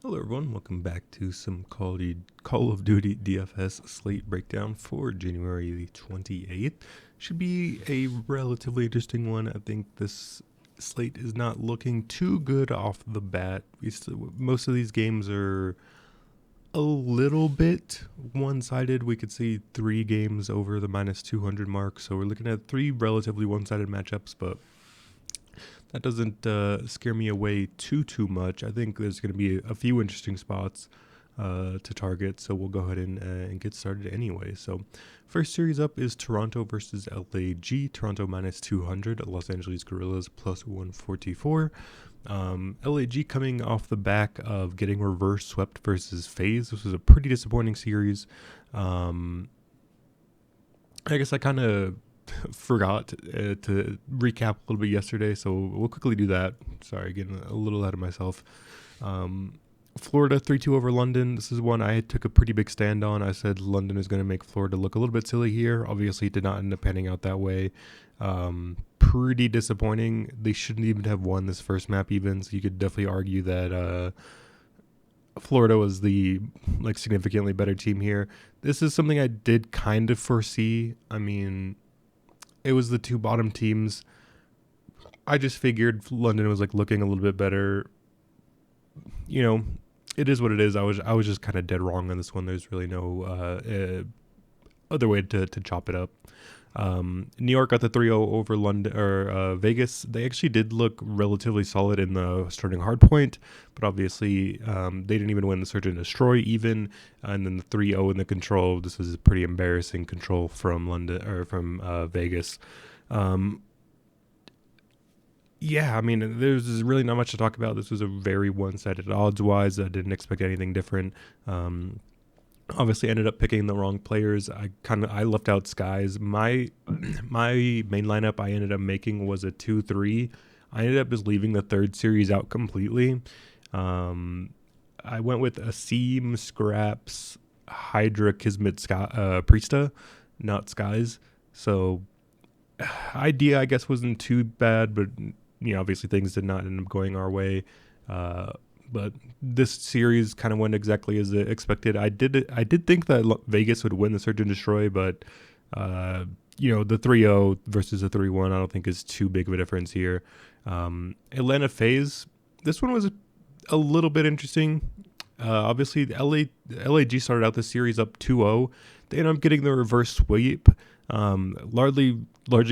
Hello everyone, welcome back to some Call of Duty DFS Slate breakdown for January the 28th. Should be a relatively interesting one. I think this slate is not looking too good off the bat. Most of these games are a little bit one-sided. We could see 3 games over the minus 200 mark, so we're looking at 3 relatively one-sided matchups, but that doesn't scare me away too much. I think there's going to be a few interesting spots to target, so we'll go ahead and get started anyway. So first series up is Toronto versus LAG. Toronto minus 200, Los Angeles Guerrillas plus 144. LAG coming off the back of getting reverse swept versus FaZe. This was a pretty disappointing series. I guess I kind of forgot to recap a little bit yesterday, so we'll quickly do that. Sorry, getting a little ahead of myself. Florida 3-2 over London. This is one I took a pretty big stand on. I said London is going to make Florida look a little bit silly here. Obviously, it did not end up panning out that way. Pretty disappointing. They shouldn't even have won this first map even, so you could definitely argue that Florida was the significantly better team here. This is something I did kind of foresee. I mean, it was the 2 bottom teams. I just figured London was looking a little bit better. You know, it is what it is. I was just kind of dead wrong on this one. There's really no other way to chop it up. New York got the 3-0 over London or Vegas. They actually did look relatively solid in the starting hardpoint, but obviously they didn't even win the Search and Destroy even. And then the 3-0 in the control. This was a pretty embarrassing control from London or from Vegas. Yeah, I mean, there's really not much to talk about. This was a very one-sided odds-wise. I didn't expect anything different. Obviously ended up picking the wrong players. I left out Skies. My main lineup I ended up making was a 2-3. I ended up just leaving the third series out completely. I went with Asim, Scraps, Hydra, Kismet, Priesta, not Skies. So idea I guess wasn't too bad, but obviously things did not end up going our way. But this series kind of went exactly as expected. I did think that Vegas would win the Search and Destroy, but the 3-0 versus the 3-1 I don't think is too big of a difference here. Atlanta FaZe, this one was a little bit interesting. Obviously, LAG started out the series up 2-0. They ended up getting the reverse sweep. Largely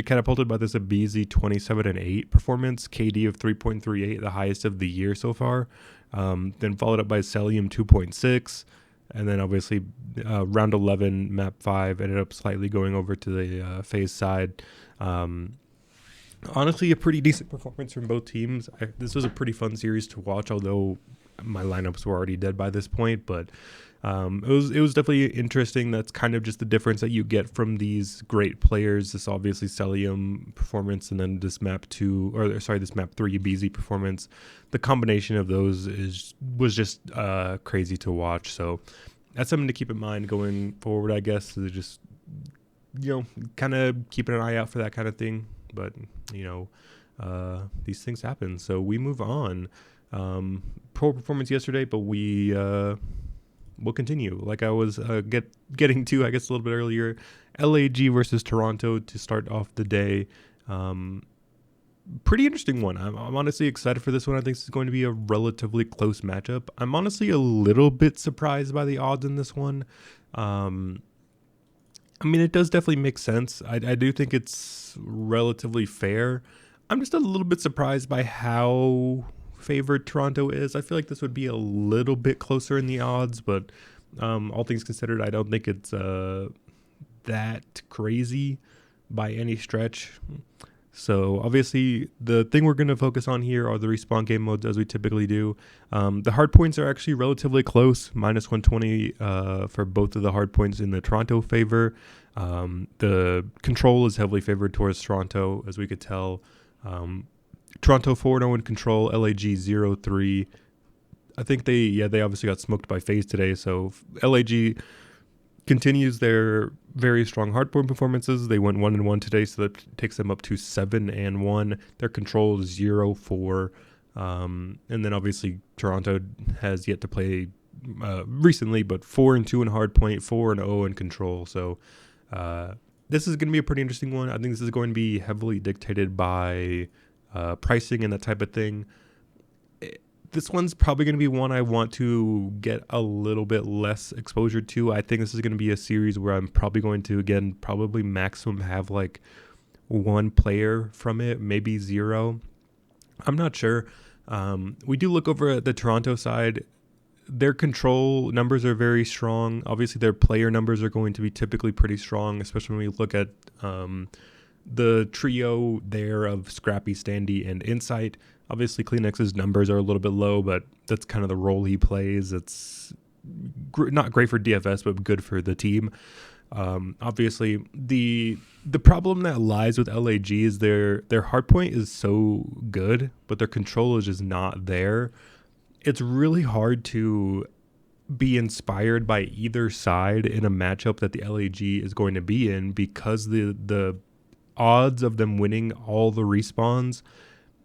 catapulted by this Abizi 27-8 performance, KD of 3.38, the highest of the year so far. Then followed up by Celium 2.6, and then obviously round 11, map 5 ended up slightly going over to the FaZe side. Honestly, a pretty decent performance from both teams. This was a pretty fun series to watch, although my lineups were already dead by this point, but it was definitely interesting. That's kind of just the difference that you get from these great players. This obviously Celium performance, and then this map 3 BZ performance. The combination of those was just crazy to watch. So that's something to keep in mind going forward, I guess, is just kind of keeping an eye out for that kind of thing. But these things happen, so we move on. Poor performance yesterday, but we'll continue. Like I was getting to, I guess, a little bit earlier, LAG versus Toronto to start off the day. Pretty interesting one. I'm honestly excited for this one. I think this is going to be a relatively close matchup. I'm honestly a little bit surprised by the odds in this one. I mean, it does definitely make sense. I do think it's relatively fair. I'm just a little bit surprised by how favored Toronto is. I feel like this would be a little bit closer in the odds, but all things considered, I don't think it's that crazy by any stretch. So obviously the thing we're going to focus on here are the respawn game modes, as we typically do. The hard points are actually relatively close, minus 120 for both of the hard points in the Toronto favor. The control is heavily favored towards Toronto, as we could tell. Toronto 4-0 in control, LAG 0-3. I think they obviously got smoked by FaZe today, so LAG continues their very strong hardpoint performances. They went 1-1 today, so that takes them up to 7-1. Their control is 0-4. And then obviously Toronto has yet to play recently, but 4-2 in hardpoint, 4-0 in control. So this is going to be a pretty interesting one. I think this is going to be heavily dictated by pricing and that type of thing. This one's probably going to be one I want to get a little bit less exposure to. I think this is going to be a series where I'm probably going to, again, probably maximum have like one player from it, maybe zero. I'm not sure. We do look over at the Toronto side. Their control numbers are very strong. Obviously, their player numbers are going to be typically pretty strong, especially when we look at the trio there of Scrappy, Standy, and Insight. Obviously, Kleenex's numbers are a little bit low, but that's kind of the role he plays. It's not great for DFS, but good for the team. Obviously, the problem that lies with LAG is their hardpoint is so good, but their control is just not there. It's really hard to be inspired by either side in a matchup that the LAG is going to be in, because the odds of them winning all the respawns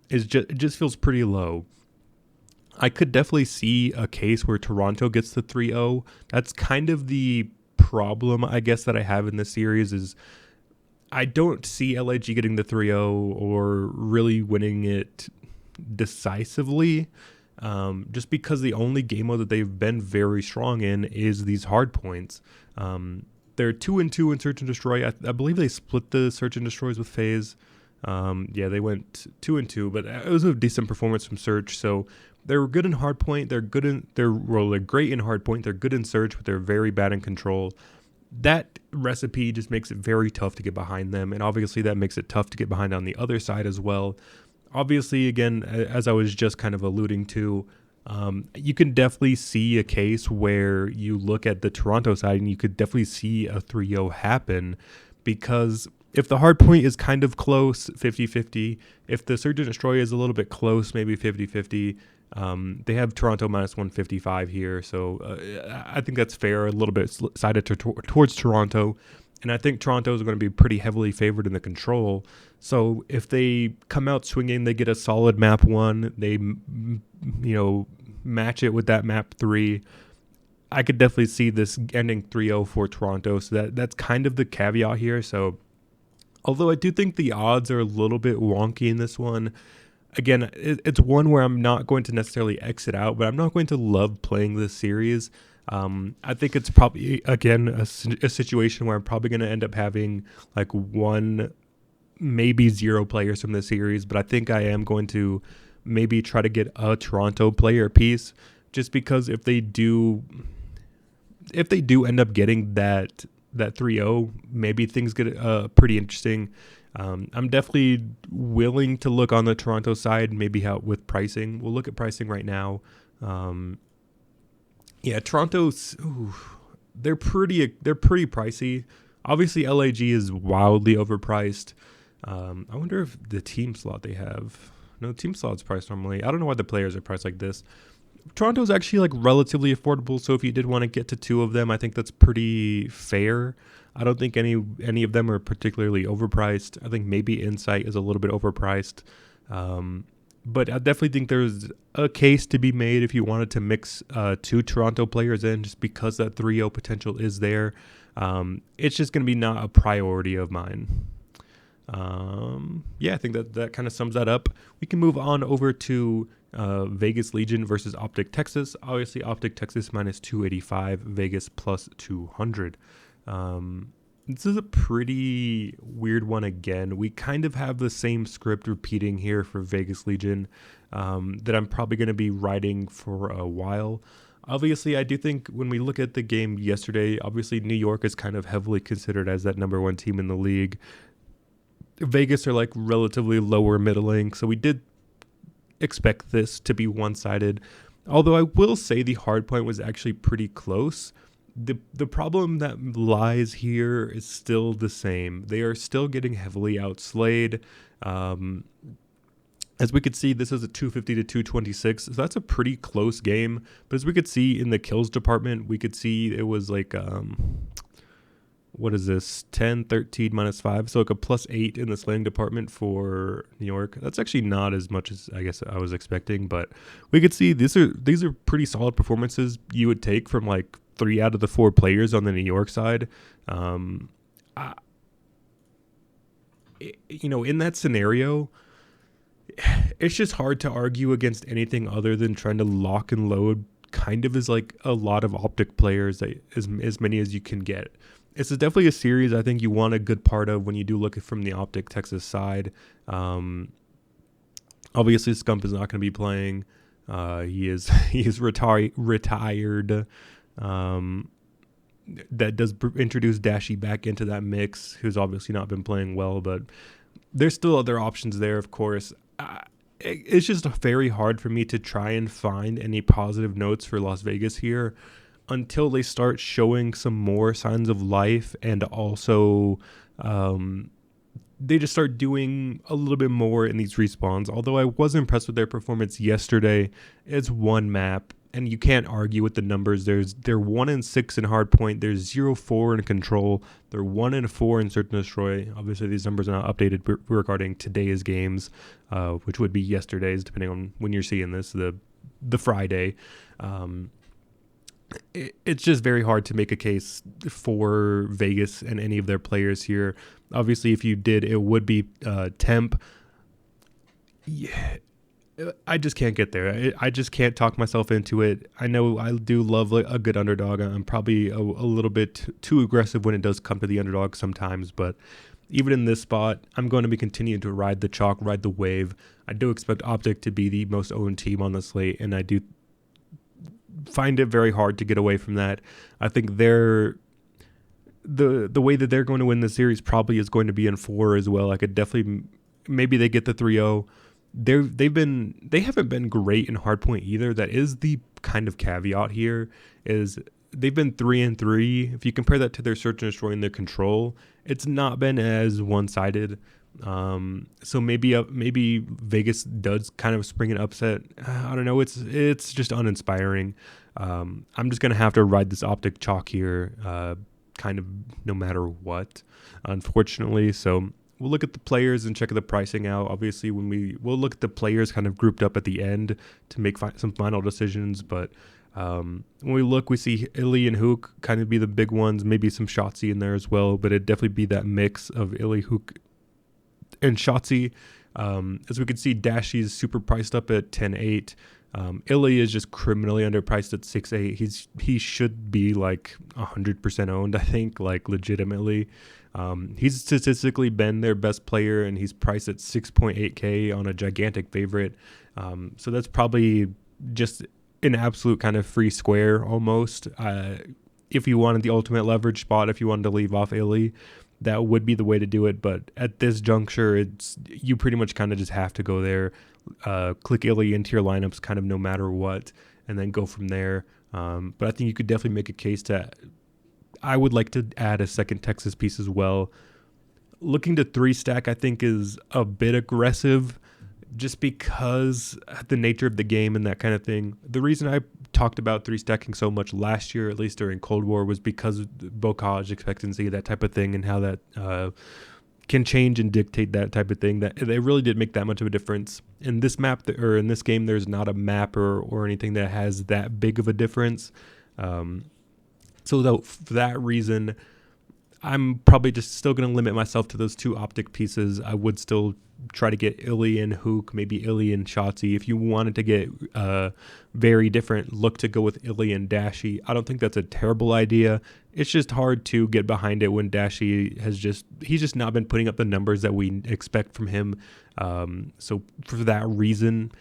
it just feels pretty low. I could definitely see a case where Toronto gets the 3-0. That's kind of the problem, I guess, that I have in this series is I don't see LAG getting the 3-0 or really winning it decisively, just because the only game mode that they've been very strong in is these hard points. They're 2-2 in Search and Destroy. I believe they split the Search and Destroys with FaZe. They went 2-2, but it was a decent performance from Search. So they're good in hardpoint. They're great in hardpoint. They're good in Search, but they're very bad in control. That recipe just makes it very tough to get behind them, and obviously that makes it tough to get behind on the other side as well. Obviously, again, as I was just kind of alluding to, you can definitely see a case where you look at the Toronto side and you could definitely see a 3-0 happen, because if the hard point is kind of close, 50-50, if the Search and Destroy is a little bit close, maybe 50-50, they have Toronto minus 155 here. So I think that's fair, a little bit sided towards Toronto. And I think Toronto is going to be pretty heavily favored in the control. So if they come out swinging, they get a solid map 1, they match it with that map 3, I could definitely see this ending 3-0 for Toronto. So that's kind of the caveat here. So although I do think the odds are a little bit wonky in this one, again, it's one where I'm not going to necessarily exit out, but I'm not going to love playing this series. I think it's probably, again, a situation where I'm probably going to end up having like 1, maybe 0 players from this series, but I think I am going to maybe try to get a Toronto player piece, just because if they do end up getting that 3-0, maybe things get pretty interesting. I'm definitely willing to look on the Toronto side, maybe how with pricing. We'll look at pricing right now. Toronto's they're pretty pricey. Obviously, LAG is wildly overpriced. I wonder if the team slot they have. No, team slot's priced normally. I don't know why the players are priced like this. Toronto's actually like relatively affordable, so if you did want to get to 2 of them, I think that's pretty fair. I don't think any of them are particularly overpriced. I think maybe Insight is a little bit overpriced. But I definitely think there's a case to be made if you wanted to mix 2 Toronto players in, just because that 3-0 potential is there. It's just going to be not a priority of mine. I think that kind of sums that up. We can move on over to Vegas Legion versus Optic Texas. Obviously, Optic Texas minus 285, Vegas plus 200. This is a pretty weird one again. We kind of have the same script repeating here for Vegas Legion that I'm probably going to be writing for a while. Obviously, I do think when we look at the game yesterday, obviously New York is kind of heavily considered as that number 1 team in the league. Vegas are like relatively lower middling, so we did expect this to be one-sided. Although I will say the hard point was actually pretty close. The problem that lies here is still the same. They are still getting heavily outslayed. As we could see, this is a 250 to 226, so that's a pretty close game. But as we could see in the kills department, we could see it was like what is this, 10, 13, -5, so like a +8 in the slaying department for New York. That's actually not as much as I guess I was expecting, but we could see these are pretty solid performances you would take from like 3 out of the 4 players on the New York side. um I, in that scenario, it's just hard to argue against anything other than trying to lock and load kind of as like a lot of optic players, that as many as you can get. It's definitely a series I think you want a good part of when you do look at from the optic Texas side. Um, Obviously, Scump is not going to be playing. He is he is retired. Um, that does introduce Dashy back into that mix, who's obviously not been playing well, but there's still other options there, of course. It's just very hard for me to try and find any positive notes for Las Vegas here until they start showing some more signs of life, and also they just start doing a little bit more in these respawns. Although I was impressed with their performance yesterday, it's one map, and you can't argue with the numbers. They're 1-6 in hardpoint. There's 0-4 in control. They're 1-4 in search and destroy. Obviously, these numbers are not updated regarding today's games, which would be yesterday's, depending on when you're seeing this, the Friday. It's just very hard to make a case for Vegas and any of their players here. Obviously, if you did, it would be Temp. Yeah, I just can't get there. I just can't talk myself into it. I know I do love a good underdog. I'm probably a little bit too aggressive when it does come to the underdog sometimes, but even in this spot, I'm going to be continuing to ride the chalk, ride the wave. I do expect Optic to be the most owned team on the slate, and I do find it very hard to get away from that. I think the way that they're going to win the series probably is going to be in 4 as well. I could definitely, maybe they get the 3-0. They haven't been great in hardpoint either. That is the kind of caveat here, is they've been 3-3. If you compare that to their search and destroy and their control, it's not been as one-sided. So maybe Vegas does kind of spring an upset. I don't know. It's just uninspiring. I'm just gonna have to ride this optic chalk here, kind of no matter what, unfortunately. So we'll look at the players and check the pricing out. Obviously, we'll look at the players kind of grouped up at the end to make some final decisions. But when we look, we see Illy and Hook kind of be the big ones. Maybe some Shotzzy in there as well, but it'd definitely be that mix of Illy, Hook, and Shotzzy. As we can see, Dashy is super priced up at 10.8. Illy is just criminally underpriced at 6.8. He should be like 100% owned, I think, like legitimately. He's statistically been their best player, and he's priced at 6.8K on a gigantic favorite. So that's probably just an absolute kind of free square almost. If you wanted the ultimate leverage spot, if you wanted to leave off Illy, that would be the way to do it. But at this juncture, you pretty much kind of just have to go there, click Illy into your lineups kind of no matter what, and then go from there. But I think you could definitely make a case I would like to add a second Texas piece as well. Looking to 3-stack, I think, is a bit aggressive, just because the nature of the game and that kind of thing. The reason I talked about 3-stacking so much last year, at least during Cold War, was because of bocage expectancy, that type of thing, and how that can change and dictate that type of thing. That they really did make that much of a difference. In this map, or in this game, there's not a map or anything that has that big of a difference. So for that reason, I'm probably just still going to limit myself to those 2 optic pieces. I would still try to get Illy and Hook, maybe Illy and Shotzzy. If you wanted to get very different, look to go with Illy and Dashy. I don't think that's a terrible idea. It's just hard to get behind it when Dashy he's just not been putting up the numbers that we expect from him. So for that reason,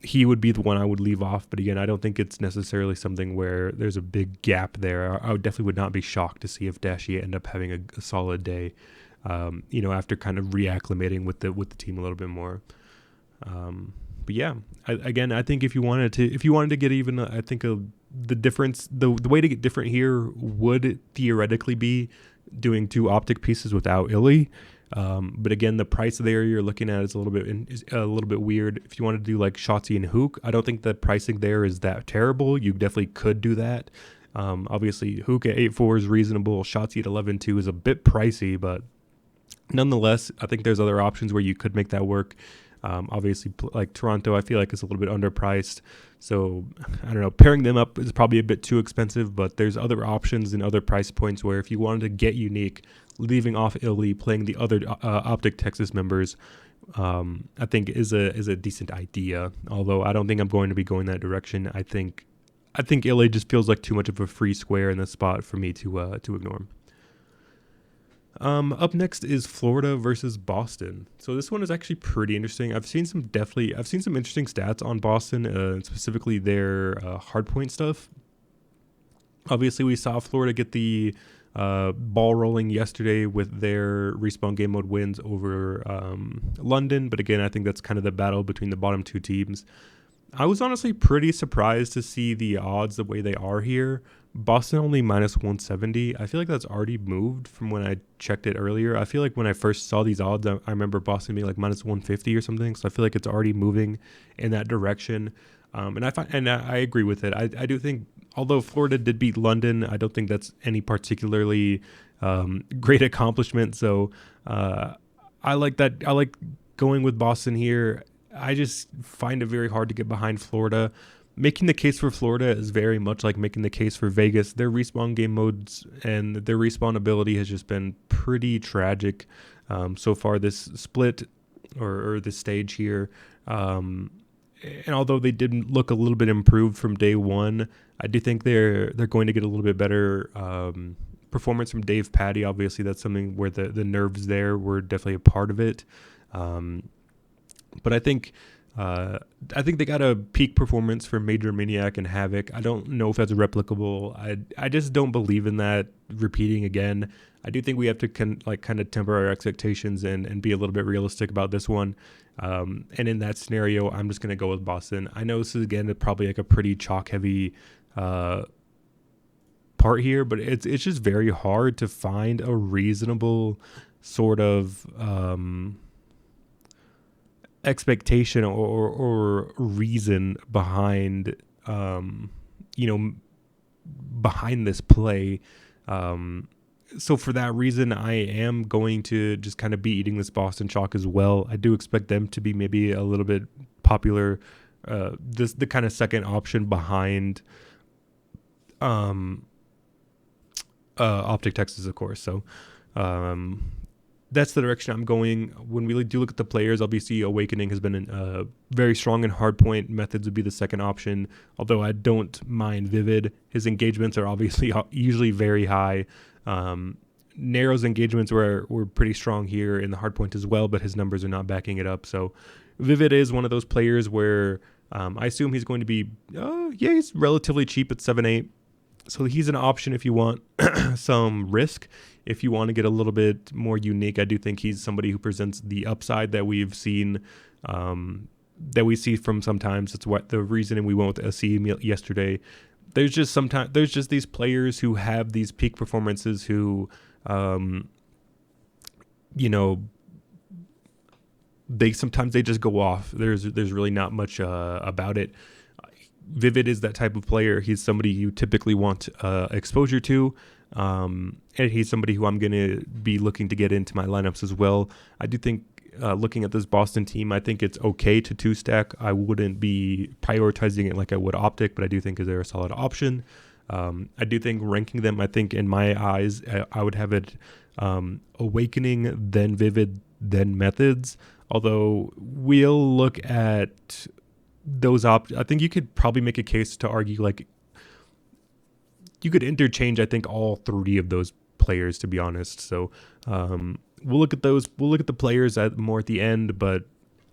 he would be the one I would leave off. But again, I don't think it's necessarily something where there's a big gap there. I definitely would not be shocked to see if Dashy end up having a solid day, after kind of reacclimating with the team a little bit more. But yeah, I think if you wanted to get even, I think the difference, the way to get different here would theoretically be doing 2 optic pieces without Illy. But again, the price there you're looking at is a little bit weird. If you want to do like Shotzzy and Hook, I don't think the pricing there is that terrible. You definitely could do that. Obviously, Hook at 8-4 is reasonable. Shotzi at 11-2 is a bit pricey, but nonetheless, I think there's other options where you could make that work. Obviously, like Toronto, I feel like is a little bit underpriced. So, I don't know, pairing them up is probably a bit too expensive, but there's other options and other price points where if you wanted to get unique, leaving off Illy, playing the other Optic Texas members, I think is a decent idea. Although I don't think I'm going to be going that direction. I think Illy just feels like too much of a free square in the spot for me to ignore. Up next is Florida versus Boston. So this one is actually pretty interesting. I've seen some interesting stats on Boston, specifically their hardpoint stuff. Obviously, we saw Florida get the ball rolling yesterday with their Respawn game mode wins over London. But again, I think that's kind of the battle between the bottom two teams. I was honestly pretty surprised to see the odds the way they are here. Boston only minus 170. I feel like that's already moved from when I checked it earlier. I feel like when I first saw these odds, I remember Boston being like minus 150 or something. So I feel like it's already moving in that direction. And I agree with it. I do think, although Florida did beat London, I don't think that's any particularly great accomplishment. So I like that. I like going with Boston here. I just find it very hard to get behind Florida. Making the case for Florida is very much like making the case for Vegas. Their respawn game modes and their respawn ability has just been pretty tragic so far this split or this stage here. And although they did look a little bit improved from day one, I do think they're going to get a little bit better performance from Dave Patty. Obviously, that's something where the nerves there were definitely a part of it. But I think they got a peak performance for Major Maniac and Havoc. I don't know if that's replicable. I just don't believe in that repeating again. I do think we have to kind of temper our expectations and be a little bit realistic about this one. And in that scenario, I'm just going to go with Boston. I know this is, again, probably like a pretty chalk-heavy part here, but it's just very hard to find a reasonable sort of expectation or reason behind behind this play. So for that reason, I am going to just kind of be eating this Boston chalk as well. I do expect them to be maybe a little bit popular, the kind of second option behind Optic Texas, of course. So that's the direction I'm going. When we do look at the players, obviously Awakening has been very strong in hardpoint. Methods would be the second option, although I don't mind Vivid. His engagements are obviously usually very high. Narrow's engagements were pretty strong here in the hardpoint as well, but his numbers are not backing it up. So Vivid is one of those players where I assume he's going to be, he's relatively cheap at 7.8. So he's an option if you want some risk. If you want to get a little bit more unique, I do think he's somebody who presents the upside that we've seen, that we see from sometimes. It's what the reason we went with Asim yesterday. There's just these players who have these peak performances who, they just go off. There's really not much about it. Vivid is that type of player. He's somebody you typically want exposure to, and he's somebody who I'm going to be looking to get into my lineups as well. I do think looking at this Boston team, I think it's okay to two-stack. I wouldn't be prioritizing it like I would Optic, but I do think they're a solid option. I do think ranking them, I think in my eyes, I would have it Awakening, then Vivid, then Methods. Although we'll look at those I think you could probably make a case to argue like you could interchange, I think, all three of those players, to be honest. So we'll look at those. We'll look at the players more at the end, but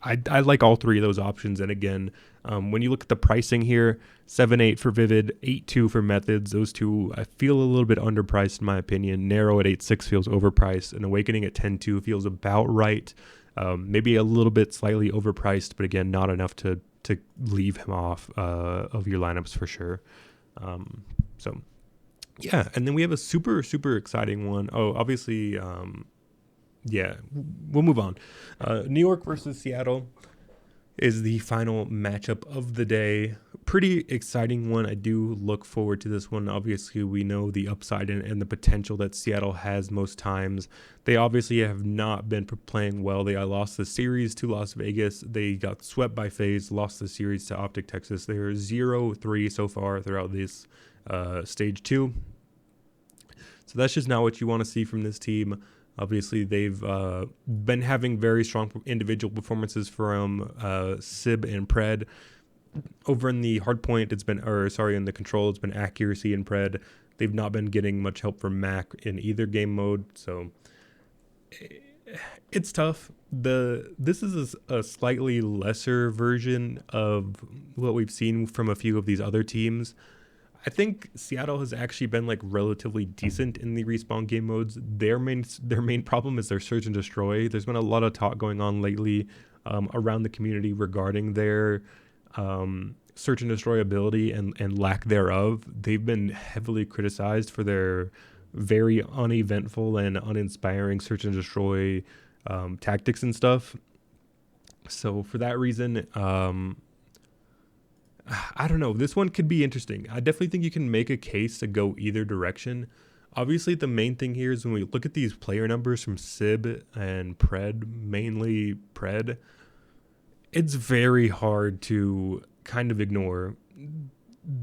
I like all three of those options. And again, when you look at the pricing here, 7.8 for Vivid, 8.2 for Methods. Those two I feel a little bit underpriced in my opinion. Narrow at 8.6 feels overpriced, and Awakening at 10.2 feels about right. Maybe a little bit slightly overpriced, but again, not enough to leave him off of your lineups for sure. So yeah, and then we have a super, super exciting one. Oh, obviously, we'll move on. New York versus Seattle is the final matchup of the day. pretty exciting one. I do look forward to this one. Obviously, we know the upside and the potential that Seattle has most times. They obviously have not been playing well. They lost the series to Las Vegas. They got swept by FaZe, lost the series to Optic Texas. They're 0-3 so far throughout this stage 2. So that's just not what you want to see from this team. Obviously, they've been having very strong individual performances from Sib and Pred. Over in the hardpoint, in the control, it's been accuracy and Pred. They've not been getting much help from Mac in either game mode, so it's tough. This is a slightly lesser version of what we've seen from a few of these other teams. I think Seattle has actually been like relatively decent in the respawn game modes. Their main problem is their search and destroy. There's been a lot of talk going on lately around the community regarding their search and destroy ability and lack thereof. They've been heavily criticized for their very uneventful and uninspiring search and destroy tactics and stuff. So for that reason, I don't know. This one could be interesting. I definitely think you can make a case to go either direction. Obviously, the main thing here is when we look at these player numbers from Sib and Pred, mainly Pred, it's very hard to kind of ignore.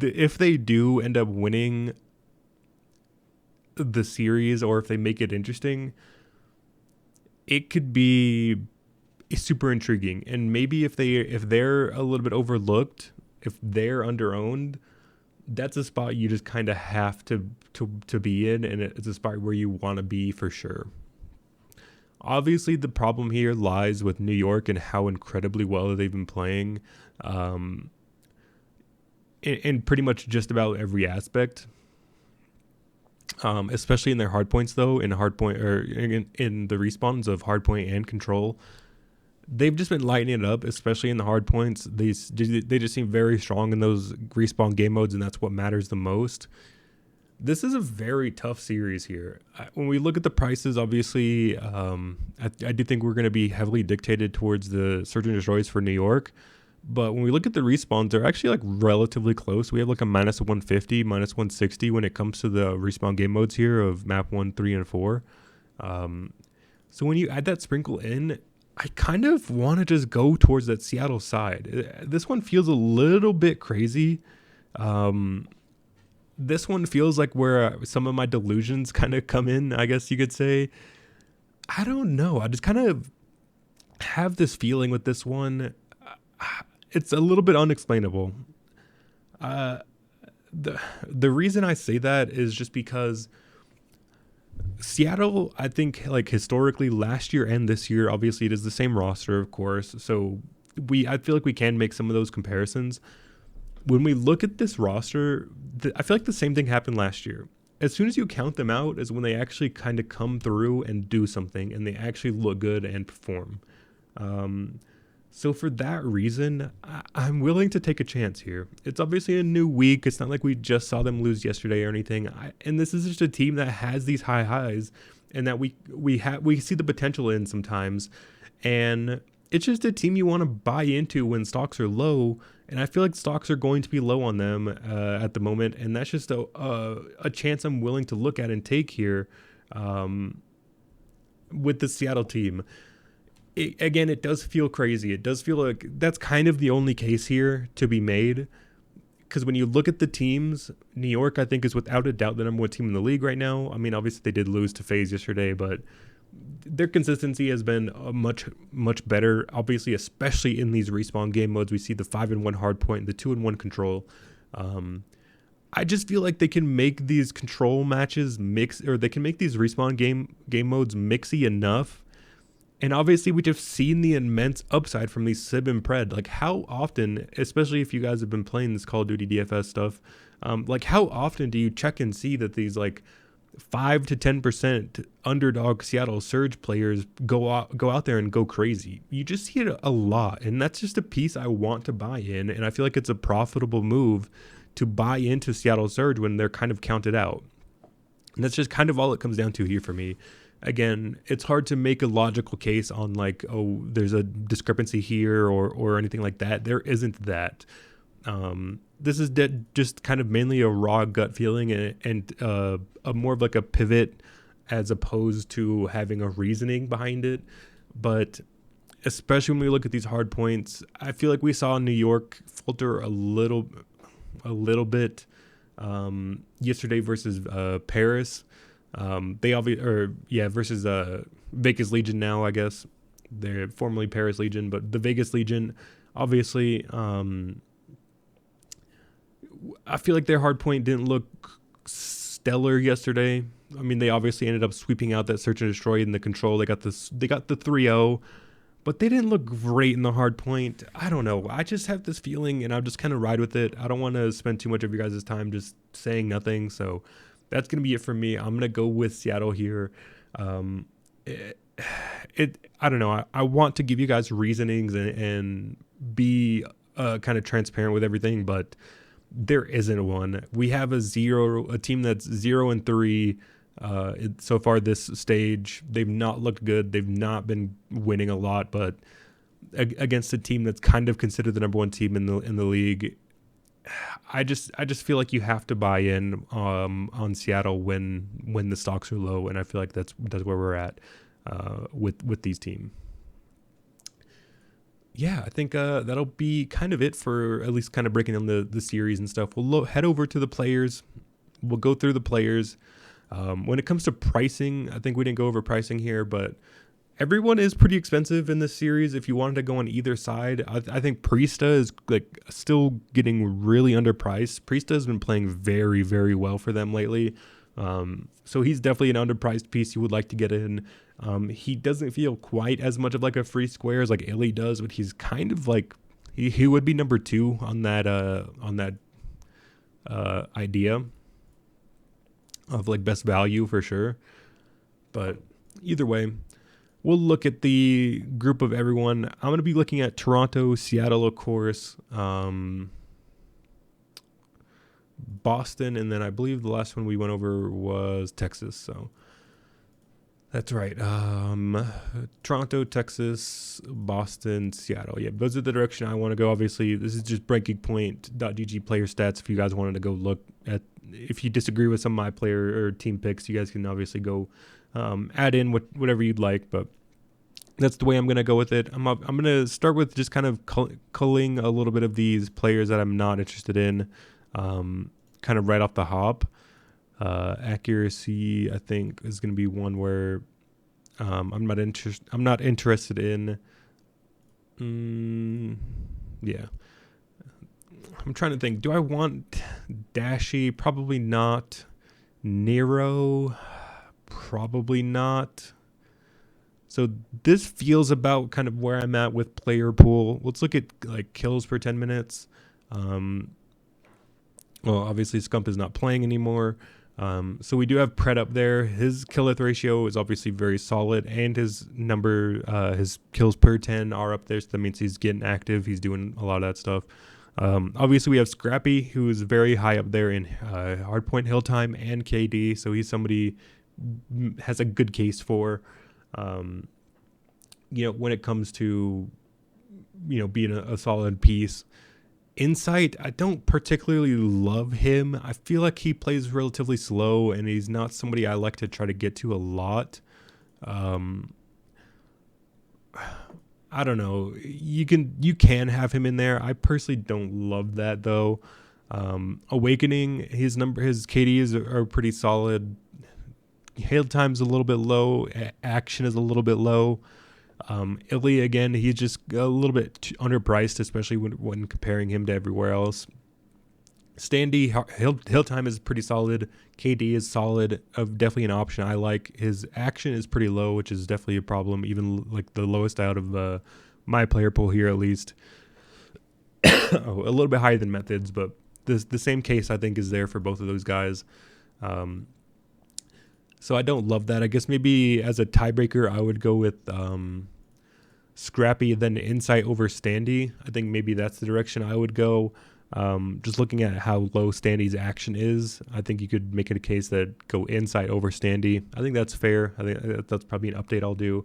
If they do end up winning the series, or if they make it interesting, it could be super intriguing. And maybe if they're a little bit overlooked, if they're underowned, that's a spot you just kind of have to be in, and it's a spot where you want to be for sure. Obviously, the problem here lies with New York and how incredibly well they've been playing in pretty much just about every aspect, especially in their hardpoints, though, in the respawns of hardpoint and control. They've just been lighting it up, especially in the hardpoints. They just seem very strong in those respawn game modes, and that's what matters the most. This is a very tough series here. When we look at the prices, obviously, I do think we're going to be heavily dictated towards the search and destroys for New York. But when we look at the respawns, they're actually like relatively close. We have like a minus 150, minus 160 when it comes to the respawn game modes here of map 1, 3, and 4. So when you add that sprinkle in, I kind of want to just go towards that Seattle side. This one feels a little bit crazy. This one feels like where some of my delusions kind of come in, I guess you could say. I don't know. I just kind of have this feeling with this one. It's a little bit unexplainable. The reason I say that is just because Seattle, I think, like historically last year and this year, obviously it is the same roster, of course. So I feel like we can make some of those comparisons. When we look at this roster, I feel like the same thing happened last year. As soon as you count them out is when they actually kind of come through and do something, and they actually look good and perform. So for that reason, I'm willing to take a chance here. It's obviously a new week. It's not like we just saw them lose yesterday or anything. And this is just a team that has these high highs, and that we see the potential in sometimes. And it's just a team you want to buy into when stocks are low. And I feel like stocks are going to be low on them at the moment. And that's just a chance I'm willing to look at and take here with the Seattle team. It does feel crazy. It does feel like that's kind of the only case here to be made. Because when you look at the teams, New York, I think, is without a doubt the number one team in the league right now. I mean, obviously, they did lose to FaZe yesterday, but their consistency has been much, much better. Obviously, especially in these respawn game modes, we see the 5-1 hardpoint, the 2-1 control. I just feel like they can make these control matches they can make these respawn game modes mixy enough. And obviously, we just seen the immense upside from these Sib and Pred. Like, how often, especially if you guys have been playing this Call of Duty DFS stuff, like, how often do you check and see that these, like, 5 to 10% underdog Seattle Surge players go out there and go crazy? You just see it a lot, and that's just a piece I want to buy in, and I feel like it's a profitable move to buy into Seattle Surge when they're kind of counted out. And that's just kind of all it comes down to here for me. Again, it's hard to make a logical case on like, oh, there's a discrepancy here or anything like that. There isn't that. This is just kind of mainly a raw gut feeling and a more of like a pivot as opposed to having a reasoning behind it. But especially when we look at these hard points, I feel like we saw New York falter a little bit yesterday versus Paris. They obviously, versus Vegas Legion now, I guess. They're formerly Paris Legion, but the Vegas Legion, obviously, I feel like their hard point didn't look stellar yesterday. I mean, they obviously ended up sweeping out that search and destroy in the control. They got the 3-0, but they didn't look great in the hard point. I don't know. I just have this feeling, and I'll just kind of ride with it. I don't want to spend too much of your guys' time just saying nothing. So that's going to be it for me. I'm going to go with Seattle here. I don't know. I want to give you guys reasonings and be kind of transparent with everything, but there isn't one. We have a team that's 0-3 so far this stage. They've not looked good. They've not been winning a lot, but against a team that's kind of considered the number one team in the league, I just feel like you have to buy in on Seattle when the stocks are low, and I feel like that's where we're at with these teams. Yeah, I think that'll be kind of it for at least kind of breaking down the series and stuff. We'll head over to the players. We'll go through the players. When it comes to pricing, I think we didn't go over pricing here, but everyone is pretty expensive in this series. If you wanted to go on either side, I think Priesta is like still getting really underpriced. Priesta has been playing very, very well for them lately. So he's definitely an underpriced piece you would like to get in. He doesn't feel quite as much of like a free square as like Illy does, but he's kind of like he would be number 2 on that idea of like best value for sure. But either way, we'll look at the group of everyone. I'm going to be looking at Toronto, Seattle, of course, Boston, and then I believe the last one we went over was Texas. So that's right. Toronto, Texas, Boston, Seattle. Yeah, those are the direction I want to go. Obviously, this is just breakingpoint.gg player stats. If you guys wanted to go look at, if you disagree with some of my player or team picks, you guys can obviously go add in whatever you'd like. But that's the way I'm going to go with it. I'm going to start with just kind of culling a little bit of these players that I'm not interested in, kind of right off the hop. Accuracy, I think, is going to be one where I'm not interested in. Yeah, I'm trying to think. Do I want Dashy? Probably not. Nero? Probably not. So this feels about kind of where I'm at with player pool. Let's look at like kills per 10 minutes. Well, obviously Scump is not playing anymore. So we do have Pred up there. His kill death ratio is obviously very solid, and his his kills per 10 are up there. So that means he's getting active. He's doing a lot of that stuff. Obviously we have Scrappy, who is very high up there in hardpoint hill time and KD. So he's somebody has a good case for, when it comes to, being a solid piece. Insight, I don't particularly love him. I feel like he plays relatively slow, and he's not somebody I like to try to get to a lot. I don't know. You can have him in there. I personally don't love that though. Awakening, his KDs are pretty solid. Hail time's a little bit low. Action is a little bit low. Illy, again, he's just a little bit underpriced, especially when comparing him to everywhere else. Standy, hill time is pretty solid. KD is solid, definitely an option I like. His action is pretty low, which is definitely a problem, even like the lowest out of my player pool here at least. A little bit higher than Methods, but the same case I think is there for both of those guys. So I don't love that. I guess maybe as a tiebreaker, I would go with Scrappy, then Insight over Standy. I think maybe that's the direction I would go. Just looking at how low Standy's action is, I think you could make it a case that go Insight over Standy. I think that's fair. I think that's probably an update I'll do.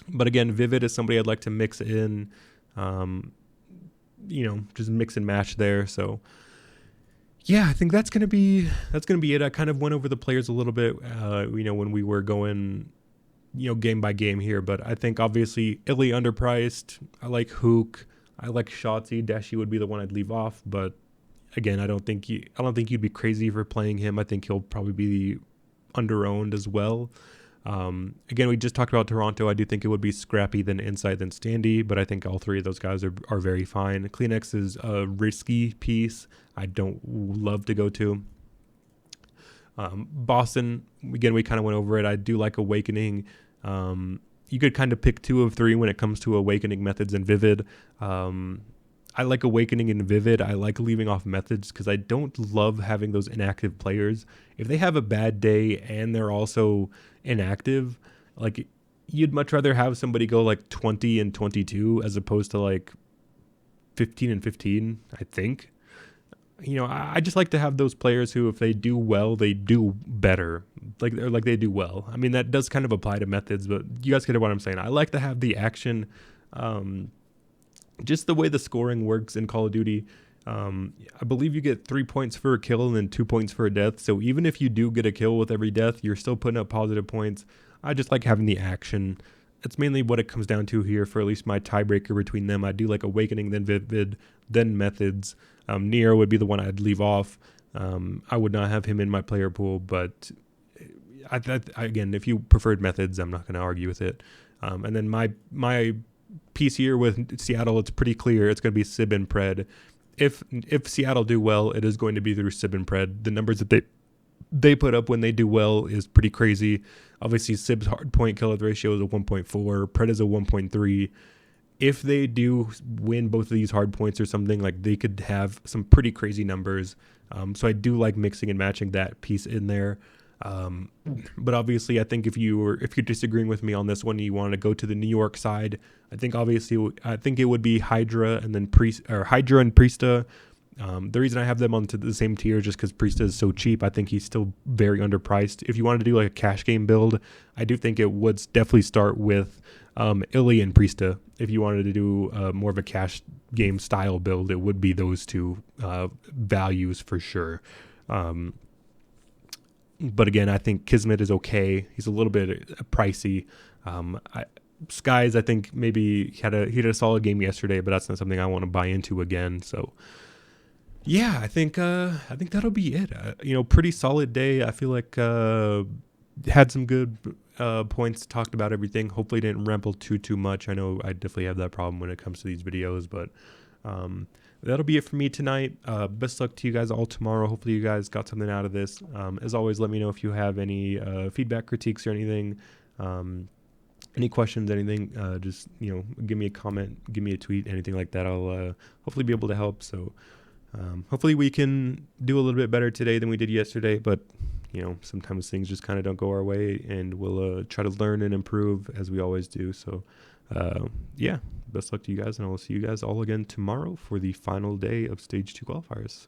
But again, Vivid is somebody I'd like to mix in. just mix and match there. So yeah, I think that's gonna be it. I kind of went over the players a little bit, when we were going, game by game here. But I think obviously Illy underpriced. I like Hook. I like Shotzi. Dashi would be the one I'd leave off. But again, I don't think you'd be crazy for playing him. I think he'll probably be under-owned as well. Again, we just talked about Toronto. I do think it would be Scrappy, then Inside, then Standy, but I think all three of those guys are very fine. Kleenex is a risky piece. I don't love to go to. Boston, again, we kind of went over it. I do like Awakening. You could kind of pick 2 of 3 when it comes to Awakening, Methods, and Vivid. I like Awakening and Vivid. I like leaving off Methods because I don't love having those inactive players. If they have a bad day and they're also inactive, like, you'd much rather have somebody go like 20 and 22 as opposed to like 15 and 15, I think. I just like to have those players who, if they do well, they do better. Like they do well. I mean, that does kind of apply to Methods, but you guys get what I'm saying. I like to have the action. Just the way the scoring works in Call of Duty. I believe you get 3 points for a kill and then 2 points for a death. So even if you do get a kill with every death, you're still putting up positive points. I just like having the action. That's mainly what it comes down to here for at least my tiebreaker between them. I do like Awakening, then Vivid, then Methods. Neo would be the one I'd leave off. I would not have him in my player pool, but again, if you preferred Methods, I'm not going to argue with it. And then my piece here with Seattle, it's pretty clear. It's going to be Sib and Pred. If Seattle do well, it is going to be through Sib and Pred. The numbers that they put up when they do well is pretty crazy. Obviously, Sib's hard point kill ratio is a 1.4. Pred is a 1.3. If they do win both of these hard points or something, like, they could have some pretty crazy numbers. So I do like mixing and matching that piece in there. But obviously, I think if you're disagreeing with me on this one, you want to go to the New York side. I think it would be Hydra and then Hydra and Priesta. The reason I have them onto the same tier is just because Priesta is so cheap. I think he's still very underpriced. If you wanted to do like a cash game build, I do think it would definitely start with Illy and Priesta. If you wanted to do more of a cash game style build, it would be those two values for sure. But again, I think Kismet is okay. He's a little bit pricey. Skies, I think maybe he had a solid game yesterday, but that's not something I want to buy into again. So yeah, I think that'll be it. Pretty solid day. I feel like had some good points, talked about everything. Hopefully didn't ramble too much. I know I definitely have that problem when it comes to these videos, but that'll be it for me tonight. Best luck to you guys all tomorrow. Hopefully you guys got something out of this. As always, let me know if you have any feedback, critiques, or anything. Any questions, anything, just, give me a comment, give me a tweet, anything like that. I'll hopefully be able to help. So hopefully we can do a little bit better today than we did yesterday. But, sometimes things just kind of don't go our way, and we'll try to learn and improve as we always do. So, yeah, best luck to you guys, and I will see you guys all again tomorrow for the final day of Stage 2 qualifiers.